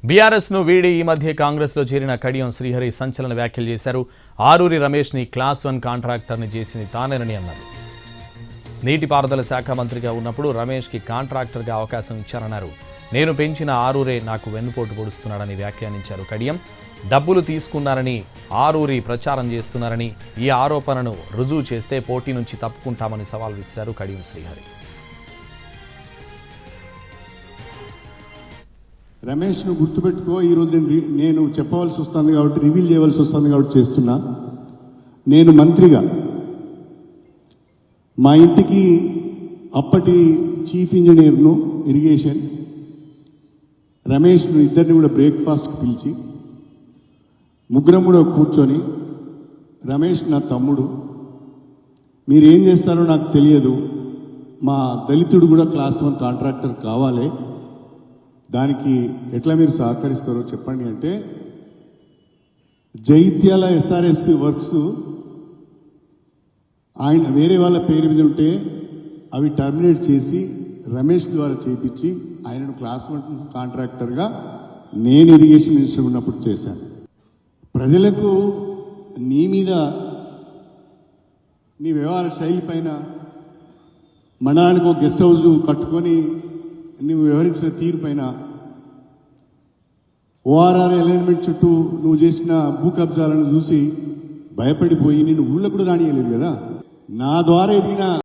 BRS ను వీడి ఈ మధ్య కాంగ్రెస్ లో చేరిన కడియం శ్రీహరి సంచలన వ్యాఖ్యలు చేశారు. ఆరూరి రమేష్ ని క్లాస్ 1 కాంట్రాక్టర్ ని చేసింది తానేనని అన్నారు. నీటిపారుదల శాఖ మంత్రిగా ఉన్నప్పుడు రమేష్ కి కాంట్రాక్టర్ గా అవకాశం ఇచ్చారన్నారు. నేను పెంచిన ఆరూరే నాకు వెన్నుపోటు పొడుస్తున్నాడని వ్యాఖ్యానించారు కడియం. డబ్బులు తీసుకున్నారని ఆరూరి ప్రచారం చేస్తున్నారని, ఈ ఆరోపణను రుజువు చేస్తే పోటీ నుంచి తప్పుకుంటామని సవాల్ విసిరారు కడియం శ్రీహరి. రమేష్ను గుర్తుపెట్టుకో, ఈరోజు నేను చెప్పవలసి వస్తుంది కాబట్టి, రివీల్ చేయవలసి వస్తుంది కాబట్టి చేస్తున్నా. నేను మంత్రిగా మా ఇంటికి అప్పటి చీఫ్ ఇంజనీర్ను ఇరిగేషన్ రమేష్ను ఇద్దరిని కూడా బ్రేక్ఫాస్ట్కి పిలిచి ముగ్గురం కూడా కూర్చొని, రమేష్ నా తమ్ముడు, మీరేం చేస్తారో నాకు తెలియదు, మా దళితుడు కూడా క్లాస్ 1 కాంట్రాక్టర్ కావాలి, దానికి ఎట్లా మీరు సహకరిస్తారో చెప్పండి అంటే, జైత్యాల ఎస్ఆర్ఎస్పి వర్క్స్ ఆయన వేరే వాళ్ళ పేరు మీద ఉంటే అవి టర్మినేట్ చేసి రమేష్ ద్వారా చేయించి ఆయనను క్లాస్ 1 కాంట్రాక్టర్గా నేను ఇరిగేషన్ మినిస్టర్ ఉన్నప్పుడు చేశాను. ప్రజలకు నీ మీద, నీ వ్యవహార శైలి పైన, మండలానికి ఒక గెస్ట్ హౌస్ కట్టుకొని నువ్వు వ్యవహరించిన తీరు పైన, ఓఆర్ఆర్ అలైన్మెంట్ చుట్టూ నువ్వు చేసిన భూ కబ్జాలను చూసి భయపడిపోయి నిన్ను ఊళ్ళో కూడా రానియలేదు కదా. నా ద్వారా ఎదిగిన